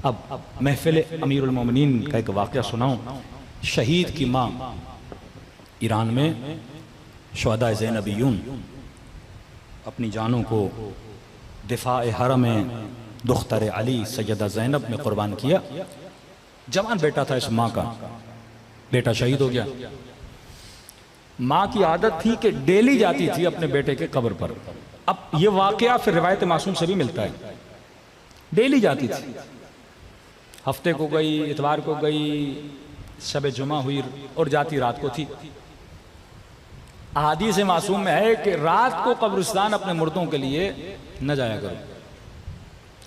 अब महफिल अमीरुल मोमिनीन का एक वाक़या सुनाऊं। शहीद की माँ ईरान में शुहदा ज़ैनबियून अपनी जानों को दिफा हरम दुख्तर अली सैयदा ज़ैनब में कुर्बान किया। जवान बेटा था इस माँ का, बेटा शहीद हो गया। माँ की आदत थी कि डेली जाती थी अपने बेटे के कब्र पर। अब ये वाक़या फिर रिवायत मासूम से भी मिलता है। डेली जाती थी, हफ्ते को गई, इतवार को गई, शब जुमा हुई और जाती रात को थी। अहादीस मासूम में है कि रात को कब्रिस्तान अपने मुर्दों के लिए न जाया करो,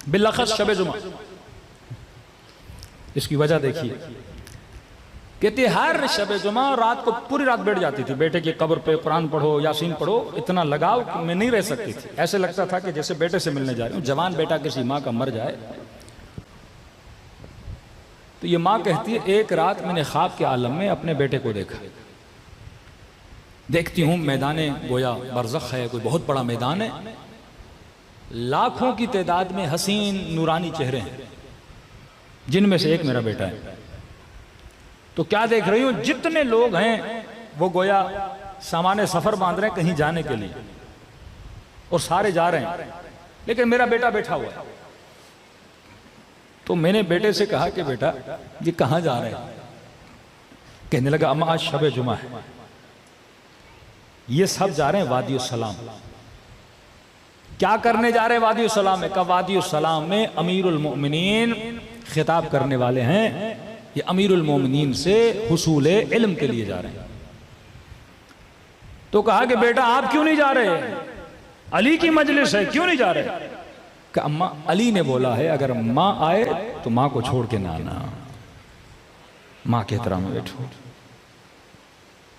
बिलखस शब जुमा। इसकी वजह देखिए, कहते हर शब जुमा रात को पूरी रात बैठ जाती थी बेटे की कब्र पे। कुरान पढ़ो, यासीन पढ़ो, इतना लगाव में नहीं रह सकती थी। ऐसे लगता था कि जैसे बेटे से मिलने जा रही हूँ। जवान बेटा किसी माँ का मर जाए तो ये माँ कहती है, एक रात मैंने ख्वाब के आलम में अपने बेटे को देखा। देखती हूँ मैदान गोया बरज़ख है, कोई बहुत बड़ा मैदान है, लाखों की तादाद में हसीन नूरानी चेहरे हैं, जिनमें से एक मेरा बेटा है। तो क्या देख रही हूँ, जितने लोग हैं वो गोया सामान्य सफर बांध रहे हैं कहीं जाने के लिए, और सारे जा रहे हैं, लेकिन मेरा बेटा बैठा हुआ है। तो मैंने बेटे से कहा कि बेटा ये कहाँ जा रहे हैं? कहने लगा, अम्मा आज शब जुमा है, ये सब जा रहे हैं वादी सलाम। क्या करने जा रहे हैं वादी सलाम में? कहा वादी सलाम में अमीरुल मोमिनीन खिताब करने वाले हैं, ये अमीरुल मोमिनीन से हुसूल इल्म के लिए जा रहे हैं। तो कहा कि बेटा आप क्यों नहीं जा रहे? अली की मजलिस है, क्यों नहीं जा रहे? कि अम्मा अली ने बोला है अगर माँ आए तो माँ को छोड़ के ना आना, माँ के एहतराम में बैठो।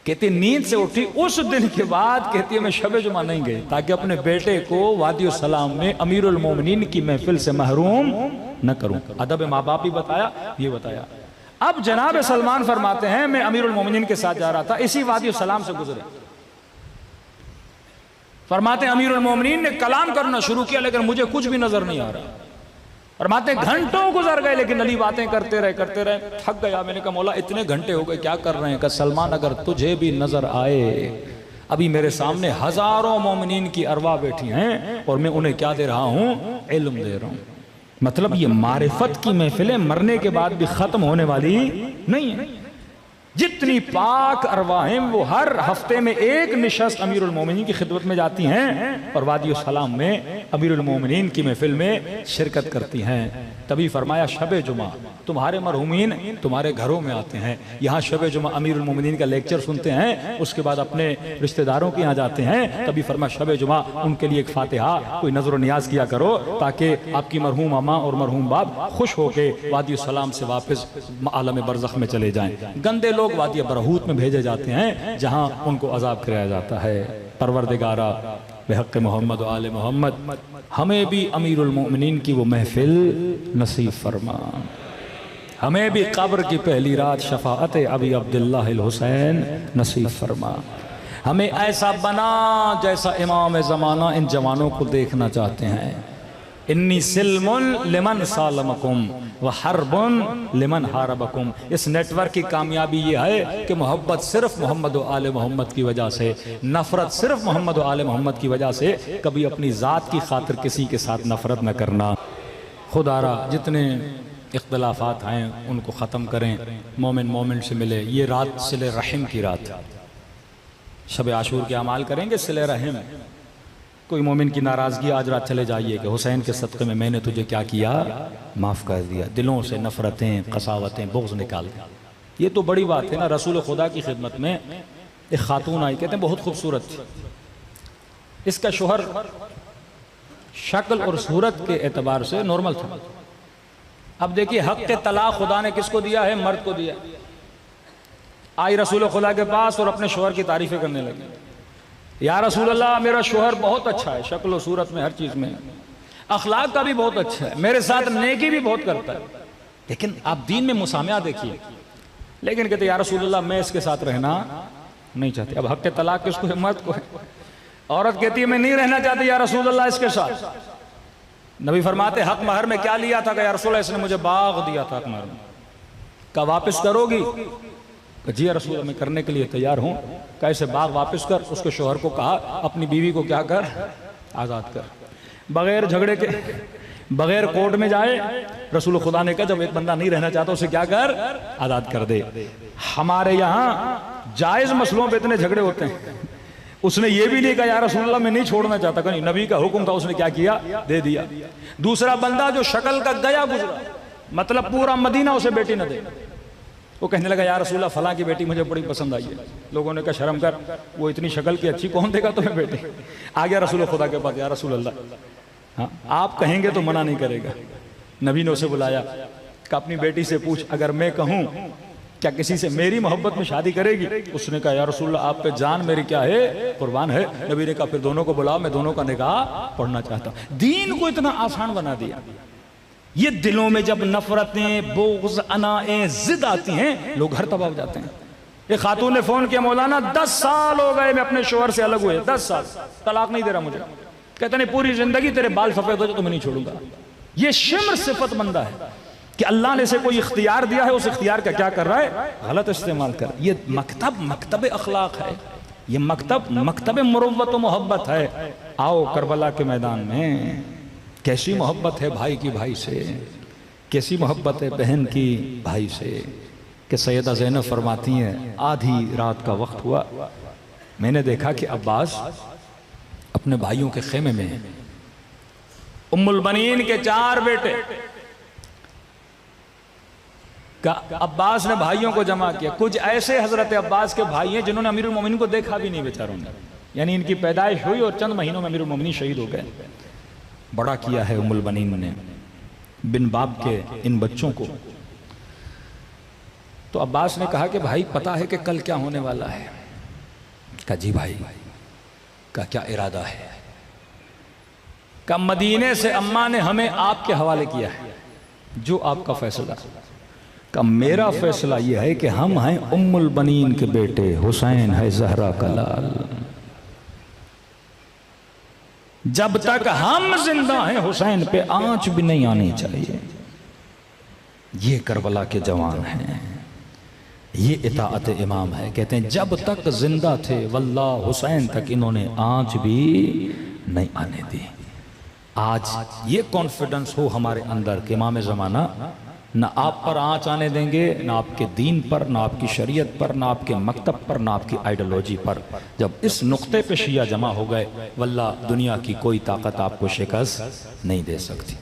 कहती नींद से उठी उस दिन के बाद, कहती है मैं शब जुमा नहीं गई ताकि अपने बेटे को वादी सलाम में अमीरुल मोमिनीन की महफिल से महरूम न करूं। अदब माँ बाप भी बताया, ये बताया। अब जनाब सलमान फरमाते हैं मैं अमीरुल मोमिनीन के साथ जा रहा था, इसी वादी सलाम से गुजरे। फरमाते हैं अमीरुल मोमिनीन ने कलाम करना शुरू किया, लेकिन मुझे कुछ भी नजर नहीं आ रहा। फरमाते हैं घंटों गुजर गए, लेकिन अली बातें करते रहे, थक गया। मैंने कहा मौला इतने घंटे हो गए, क्या कर रहे हैं? कहा सलमान अगर तुझे भी नजर आए, अभी मेरे सामने हजारों मोमिनीन की अरवा बैठी हैं और मैं उन्हें क्या दे रहा हूं? इल्म दे रहा हूं। मतलब ये मारिफत की महफिलें मरने के बाद भी खत्म होने वाली नहीं है। जितनी पाक अरवाहें वो हर हफ्ते में एक निशस्त अमीरुल मोमिनीन की खिदमत में जाती हैं और वादी सलाम में अमीरुल मोमिनीन की महफिल में शिरकत करती हैं। तभी फरमाया शब जुमा तुम्हारे मरहूमीन तुम्हारे घरों में आते हैं, यहाँ शब जुमा अमीरुल मोमिनीन का लेक्चर सुनते हैं, उसके बाद अपने रिश्तेदारों के यहाँ जाते हैं। तभी फरमाया शब जुमा उनके लिए एक फातिहा, कोई नजर नियाज किया करो ताकि आपकी मरहूम अम्मा और मरहूम बाप खुश होके वादी सलाम से वापस आलम बरज़ख में चले जाएं। गंदे लोग वादी बरहूत में भेजे जाते हैं जहां उनको अजाब कराया जाता है। परवरदिगारा बेहक़ मोहम्मद व आले मोहम्मद हमें भी अमीरुल मोमिनीन की वो महफिल नसीब फरमा, हमें भी कब्र की पहली रात शफाअत अबी अब्दुल्लाह हुसैन नसीब फरमा। हमें ऐसा बना जैसा इमाम ज़माना इन जवानों को देखना चाहते हैं। इन्नी सिल्मुन लिमन सालमकुम व हरबुन लिमन हारबकुम। इस नेटवर्क की कामयाबी ये है कि मोहब्बत सिर्फ मोहम्मद व आले मोहम्मद की वजह से, नफरत सिर्फ मोहम्मद व आले मोहम्मद की वजह से। कभी अपनी ज़ात की खातिर किसी के साथ नफरत न करना। खुदारा जितने इख्तलाफात हैं उनको ख़त्म करें, मोमिन मोमिन से मिले। ये रात सिले रहम की रात, शब आशूर के अमाल करेंगे सिले रहम। कोई मोमिन की नाराज़गी आज रात चले जाइए कि हुसैन के सदक़े में मैंने तुझे क्या किया, माफ़ कर दिया। दिलों से नफ़रतें, कसावतें, बुग़्ज़ निकाल दिया। ये तो बड़ी बात है ना। रसूल खुदा की खिदमत में एक खातून आई, कहते हैं बहुत खूबसूरत थी। इसका शोहर शक्ल और सूरत के एतबार से नॉर्मल था। अब देखिए हक़ के तलाक़ खुदा ने किसको दिया है? मर्द को दिया। आई रसूल खुदा के पास और अपने शोहर की तारीफ़ें करने लगी। या रसूल अल्लाह मेरा शोहर बहुत अच्छा है, शक्ल और सूरत में हर चीज़ में, अखलाक का भी बहुत अच्छा है, मेरे साथ नेकी भी बहुत करता है, लेकिन आप दीन में मुसामया देखिए। लेकिन कहते या रसूल अल्लाह मैं इसके साथ रहना नहीं चाहती। अब हक़ के तलाक़ किसको है? मर्द को है। औरत कहती है मैं नहीं रहना चाहती या रसूल अल्लाह इसके साथ। नबी फरमाते हक महर में क्या लिया था? कि या रसूल इसने मुझे बाग दिया था हक महर में। का वापस करोगी? जी या रसूल मैं करने के लिए तैयार हूँ। कैसे? बाग वापस कर। उसके शोहर को कहा अपनी बीवी को क्या कर? आज़ाद कर, बगैर झगड़े के, बगैर कोर्ट में जाए। रसूल खुदा ने कहा जब एक बंदा नहीं रहना चाहता उसे क्या कर? आज़ाद कर दे। हमारे यहाँ जायज़ मसलों पे इतने झगड़े होते हैं। उसने ये भी नहीं कहा या रसूलल्लाह मैं नहीं छोड़ना चाहता, कहीं नबी का हुक्म था, उसने क्या किया? दे दिया। दूसरा बंदा जो शक्ल का गया गुजरा, मतलब पूरा मदीना उसे बेटी न दे, वो कहने लगा या रसूलल्लाह फलां की बेटी मुझे बड़ी पसंद आई है। लोगों ने कहा शर्म कर, वो इतनी शक्ल की अच्छी कौन देगा तुम्हें बेटी? आ गया रसूल खुदा के पास, या रसूलल्लाह हाँ आप कहेंगे तो मना नहीं करेगा। नबी ने उसे बुलाया कि अपनी बेटी से पूछ अगर मैं कहूँ क्या किसी से मेरी मोहब्बत में शादी करेगी? उसने कहा या रसूलल्लाह आप पे जान मेरी क्या है, कुर्बान है। नबी ने कहा फिर दोनों को बुलाओ, मैं दोनों का निकाह पढ़ना चाहता हूँ। दीन को इतना आसान बना दिया। ये दिलों में जब नफरतें, बुग़्ज़, अनाएं, जिद आती हैं, लोग घर तबाह हो जाते हैं। एक खातून ने फोन किया मौलाना 10 साल हो गए मैं अपने शोहर से अलग हुए, 10 साल तलाक नहीं दे रहा मुझे। कहते नहीं पूरी जिंदगी तेरे बाल सफेद हो जाए तो मैं नहीं छोड़ूंगा। ये शिम्र सिफत बंदा है कि अल्लाह ने इसे कोई इख्तियार दिया है, उस इख्तियार का क्या कर रहा है? गलत इस्तेमाल कर। ये मकतब अखलाक है, ये मकतब मुरव्वत व मोहब्बत है। आओ करबला के मैदान में कैसी मोहब्बत है भाई की भाई से, कैसी मोहब्बत है बहन की भाई से। कि सैयदा ज़ैनब फरमाती हैं आधी रात का वक्त हुआ, मैंने देखा कि अब्बास अपने भाइयों के खेमे में हैं। उम्मुल बनीन के 4 बेटे का अब्बास ने भाइयों को जमा किया। कुछ ऐसे हजरत अब्बास के भाई हैं जिन्होंने अमीरुल मोमिनीन को देखा भी नहीं बेचारों ने, यानी इनकी पैदाइश हुई और चंद महीनों में अमीरुल मोमिनीन शहीद हो गए। बड़ा किया है उम्मुल बनीन ने बिन बाप के इन बच्चों को। तो अब्बास ने कहा कि भाई पता है कि कल क्या होने वाला है? कहा जी भाई। का क्या इरादा है? का मदीने से अम्मा ने हमें आपके हवाले किया है, जो आपका फैसला। का मेरा फैसला यह है कि हम हैं उम्मुल बनीन के बेटे, हुसैन है ज़हरा का लाल। जब तक हम जिंदा हैं हुसैन पे आंच भी नहीं आनी चाहिए। ये करबला के जवान हैं, ये इताअत इमाम है। कहते हैं जब तक जिंदा थे वल्लाह हुसैन तक इन्होंने आंच भी नहीं आने दी। आज ये कॉन्फिडेंस हो हमारे अंदर कि इमाम ज़माना ना आप पर आंच आने देंगे, ना आपके दीन पर, ना आपकी शरीयत पर, ना आपके मकतब पर, ना आपकी आइडियोलॉजी पर। जब इस नुक्ते पे शिया जमा हो गए वल्लाह दुनिया की कोई ताकत आपको शिकस्त नहीं दे सकती।